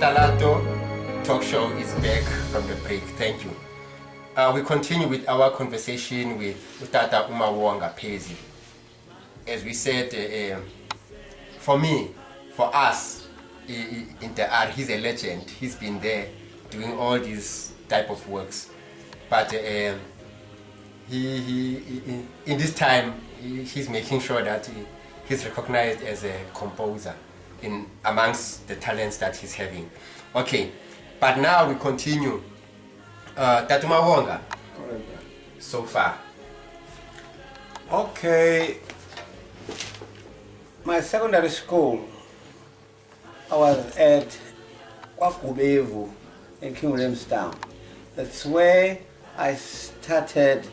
ISITALATO talk show is back from the break. Thank you. We continue with our conversation with Utata MAWONGA PEZI. As we said, for me, for us in the art, he's a legend. He's been there doing all these type of works. But he in this time, he's making sure that he's recognized as a composer in amongst the talents that he's having. Okay, but now we continue. Tatu MAWONGA, so far. Okay, my secondary school, I was at Kwakubevu in King Williamstown. That's where I started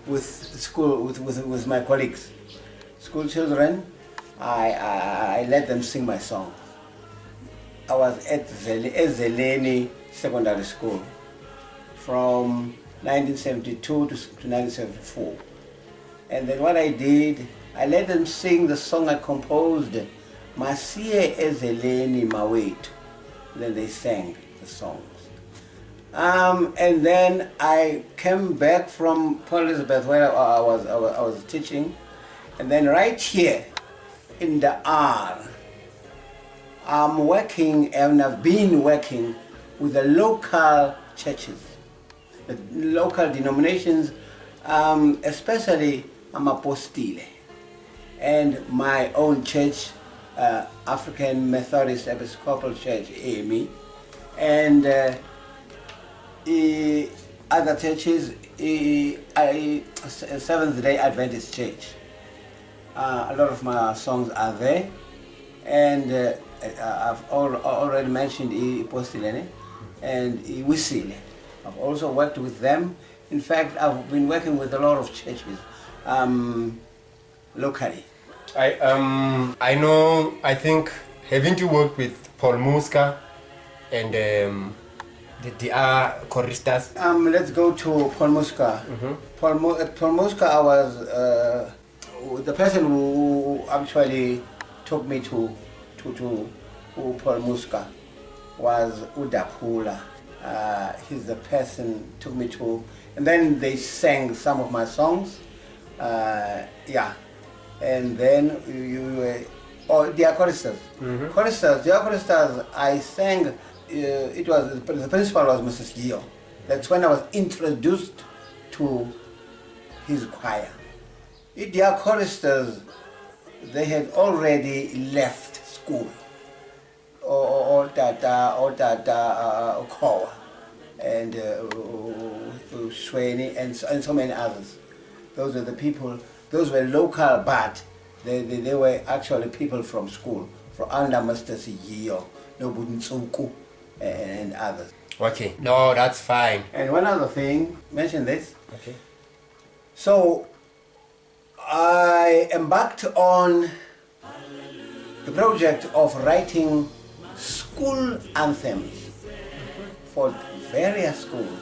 with school, with my colleagues. School children, I let them sing my songs. I was at Zeleni Secondary School from 1972 to 1974. And then what I did, I let them sing the song I composed, Masiye Ezeleni Mawethu. Then they sang the songs. And then I came back from Port Elizabeth where I was teaching. And then right here in the R, I'm working and I've been working with the local churches, the local denominations, especially Amapostile, and my own church, African Methodist Episcopal Church, AME, and other churches, Seventh-day Adventist Church. A lot of my songs are there, and I've already mentioned Postilene and Wisile. I've also worked with them. In fact, I've been working with a lot of churches locally. I know, I think, having to work with Paul Muska and the DR choristas. Let's go to Paul Muska. Paul Muska, I was the person who actually took me to Paul Muska was Udapula. He's the person took me to, and then they sang some of my songs. Yeah, and then the choristers. The choristers, I sang. It was the principal was Mrs. Gio. That's when I was introduced to his choir. The choristers, they had already left school. Or Kowa and Shweni and so many others. Those are the people, those were local, but they were actually people from school, from under Master Siyo, Nobunsuku, and others. Okay, no, that's fine. And one other thing, mention this. Okay. So, I embarked on the project of writing school anthems for various schools.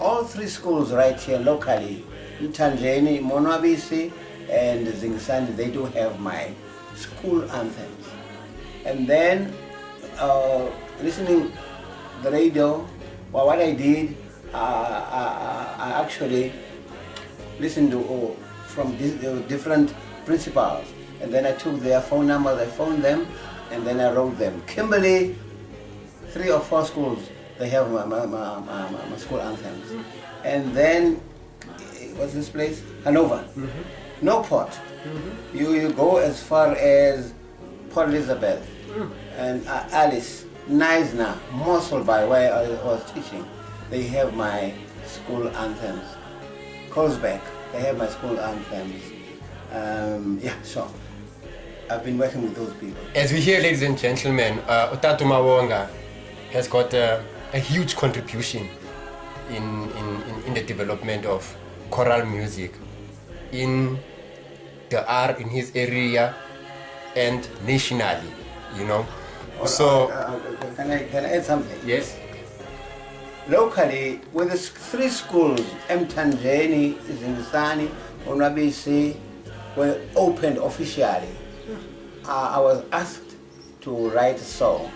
All three schools right here locally, in Tanzania, Monwabisi and Zingisani, they do have my school anthems. And then listening the radio, well, what I did, I actually listened to from different principals, and then I took their phone numbers, I phoned them, and then I wrote them. Kimberley, 3 or 4 schools, they have my school anthems. And then, what's this place? Hanover. Newport. You go as far as Port Elizabeth and Alice, Neisner, Mosselby, where I was teaching. They have my school anthems. Colesbeck, they have my school anthems. Yeah, so I've been working with those people. As we hear, ladies and gentlemen, Utata MAWONGA has got a huge contribution in the development of choral music in the art in his area and nationally, you know. So, can I add something? Yes. Locally, with the 3 schools, Mtanzeni, Zingisani, Monwabisi, were opened officially, I was asked to write a song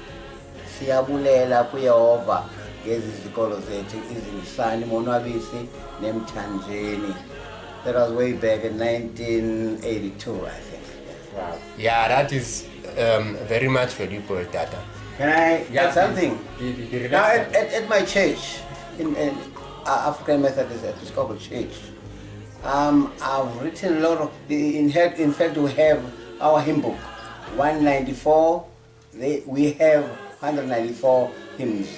siyabulela kuYehova ngezi zikolo zethu izilisani monwabisi nemthanjeni. That was way back in 1982, I think. Wow. Yeah, that is very much valuable data. Can I add something? Now, Now, at my church, in African Methodist Episcopal Church, I've written a lot of. In fact, we have our hymn book, 194. We have 194 hymns.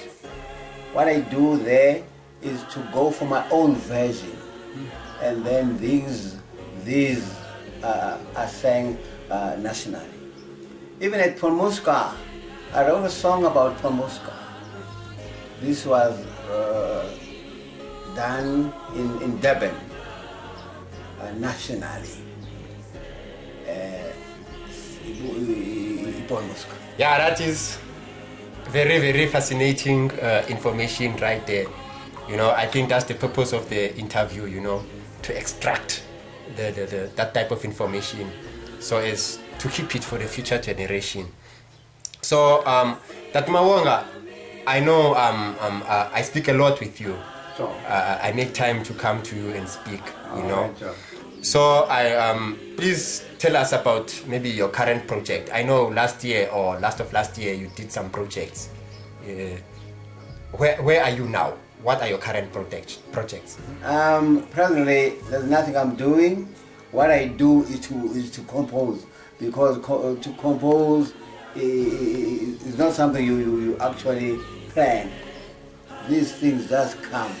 What I do there is to go for my own version, and then these are sang nationally. Even at Polmuska, I wrote a song about Polmuska. This was done in Durban nationally. Polmuska. yeah, that is very, very fascinating information right there. You know, I think that's the purpose of the interview, you know, to extract that type of information so as to keep it for the future generation. So, that MAWONGA, I know I speak a lot with you. Sure. I make time to come to you and speak, you know. Right, sure. So please tell us about maybe your current project. I know last year or last of last year you did some projects. Where are you now? What are your current projects? Presently, there's nothing I'm doing. What I do is to compose, because to compose is not something you actually plan. These things just come,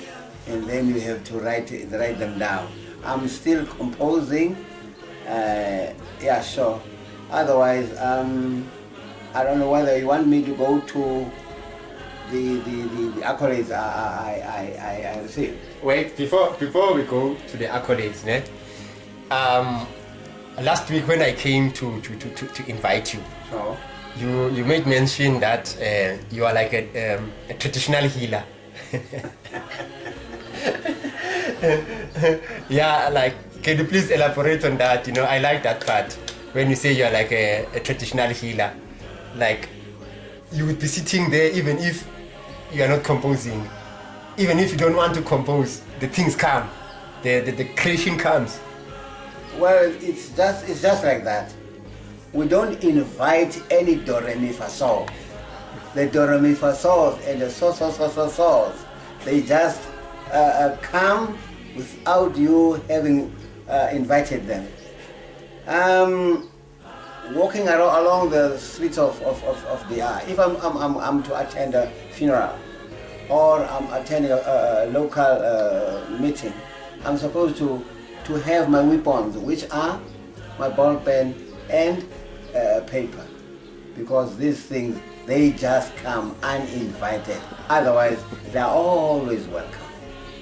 and then you have to write them down. I'm still composing. Yeah, sure. Otherwise, I don't know whether you want me to go to the accolades I received. Wait, before we go to the accolades, ne? Last week when I came to invite you, Sure. you made mention that you are like a traditional healer. Yeah, like, can you please elaborate on that? You know, I like that part when you say you're like a traditional healer. Like, you would be sitting there even if you are not composing, even if you don't want to compose, the things come, the creation comes. Well, it's just like that. We don't invite any do re mi fa sol. The do re mi fa sols and the sols, they just come without you having invited them. Walking along the streets of the art. If I'm to attend a funeral or I'm attending a local meeting, I'm supposed to have my weapons, which are my ball pen and paper, because these things, they just come uninvited. Otherwise, they're always welcome.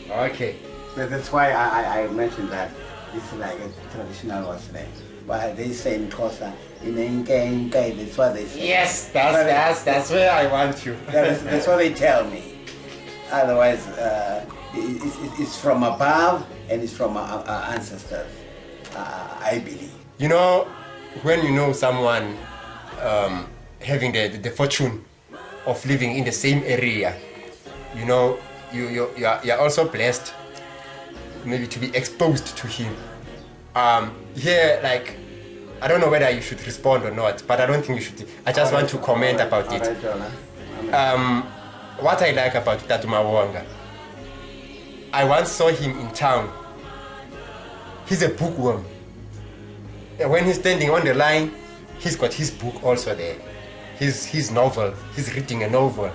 Okay. So that's why I mentioned that it's like a traditional what's name. But they say in Xhosa, in Inke, that's what they say. Yes, that's where I want you. That's what they tell me. Otherwise, it's from above and it's from our ancestors, I believe. You know, when you know someone having the fortune of living in the same area, you know, you're also blessed maybe to be exposed to him. Here, like, I don't know whether you should respond or not, but I don't think you should. I just want to comment about it. What I like about Tatu MAWONGA, I once saw him in town. He's a bookworm. When he's standing on the line, he's got his book also there. His novel. He's reading a novel,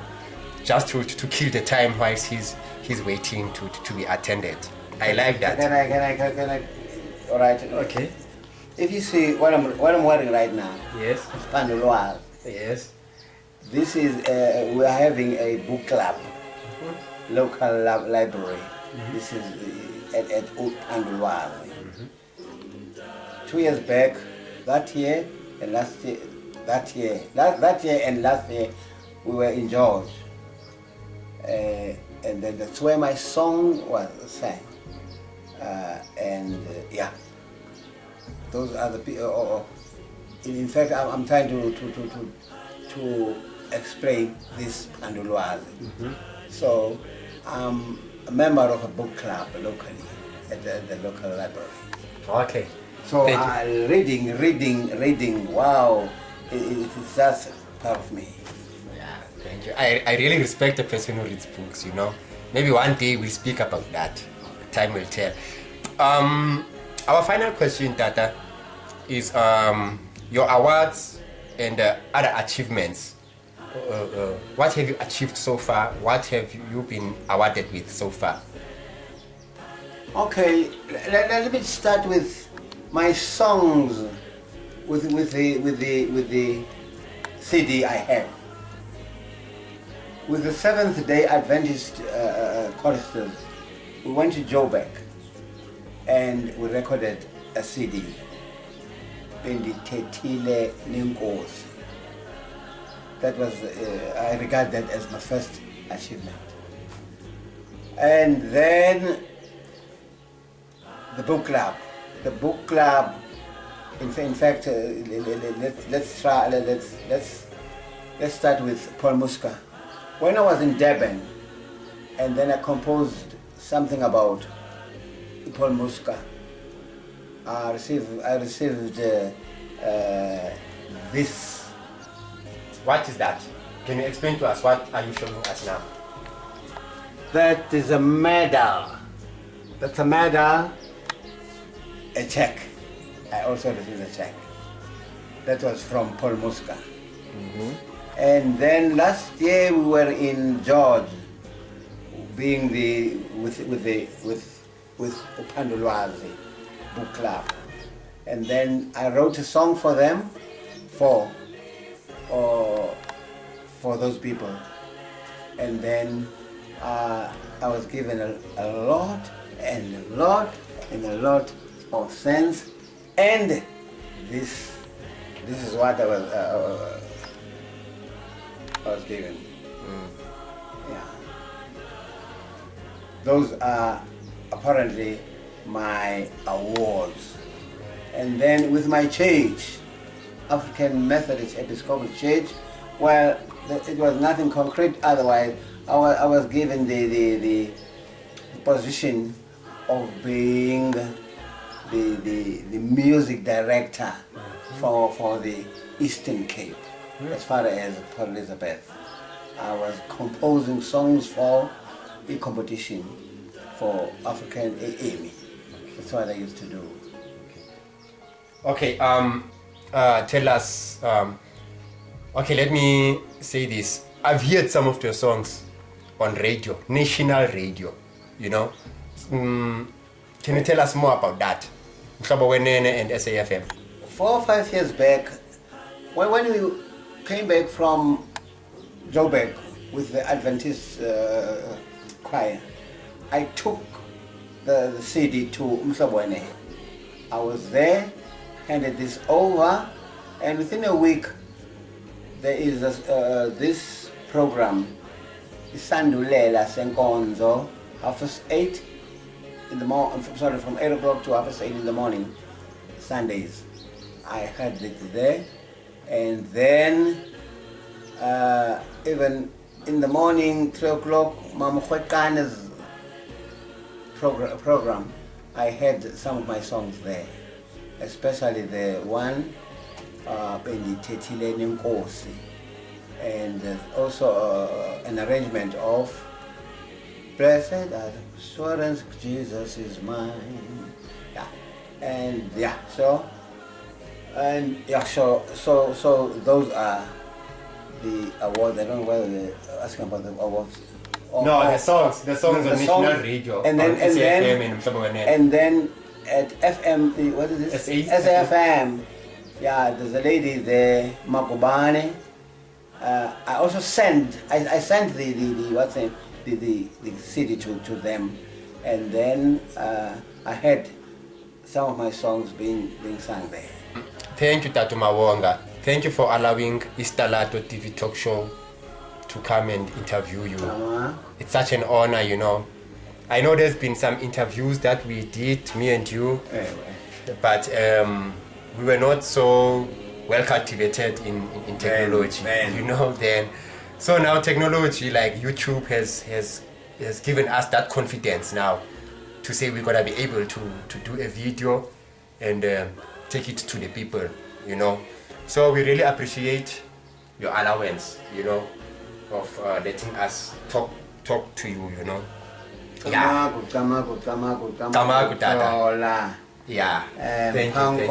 just to kill the time whilst he's waiting to be attended. I like that. Can I? All right. Okay. If you see what I'm wearing right now, Yes. it's Pandulwal. Yes. This is we are having a book club, local library. This is at Old Pandulwal. 2 years back, that year and last year, we were in George, and then that's where my song was sang. Yeah, those are the people. In fact, I'm trying to explain this Pandulwazi. So I'm a member of a book club locally at the local library. Okay. So Thank you. reading, wow, it's just part of me. Yeah, thank you. I really respect a person who reads books, you know. Maybe one day we'll speak about that. Time will tell. Our final question, Tata, is your awards and other achievements. What have you achieved so far? What have you been awarded with so far? Okay, let me start with my songs, with the CD I have. With the Seventh Day Adventist choristers, we went to Joburg and we recorded a CD. Bendithethile Nenkosi. That was, I regard that as my first achievement. And then the book club. The book club, in fact, let's start with Paul Muska. When I was in Durban, and then I composed something about Paul Muska, I received this. What is that? Can you explain to us what are you showing us now? That is a medal. That's a medal. A check. I also received a check. That was from Paul Muska. And then last year we were in George, being with Upandulwazi book club, and then I wrote a song for them, for those people, and then I was given a lot of sense, and this is what I was given. Yeah. Those are apparently my awards. And then with my church, African Methodist Episcopal Church, well, it was nothing concrete. Otherwise, I was given the position of being the music director for the Eastern Cape. As far as Port Elizabeth, I was composing songs for the competition for African AME. That's what I used to do. Okay, tell us, okay, let me say this. I've heard some of your songs on radio, national radio, you know. Can you tell us more about that? Mhlaba Wenene and SAFM. 4 or 5 years back, when we came back from Joburg with the Adventist choir, I took the CD to Mhlabane. I was there, handed this over, and within a week there is this program, Isandulela Senkonzo, 8:30 in the morning, sorry, from 8 o'clock to 8:30 in the morning, Sundays. I had it there, and then even in the morning, 3 o'clock, Mama Khwekana's program, I had some of my songs there, especially the one, Bendithethile Nenkosi, and also an arrangement of Blessed Assurance, Jesus is mine. Yeah, and yeah, so those are the awards. I don't know whether they're asking about the awards. No, the songs on national radio. And then at FM, what is this? SAFM. Yeah, there's a lady there, Makubane. I also sent the CD to them, and then I had some of my songs being sung there. Thank you, Tatu Mawonga. Thank you for allowing ISITALATO TV talk show to come and interview you. It's such an honor, you know. I know there's been some interviews that we did, me and you, but we were not so well cultivated in technology, you know, then. So now technology like YouTube has given us that confidence now to say we're gonna be able to do a video and take it to the people, you know. So we really appreciate your allowance, you know, of letting us talk to you, you know. Yeah. Tamaku, Tata. Tola. Yeah. Thank you.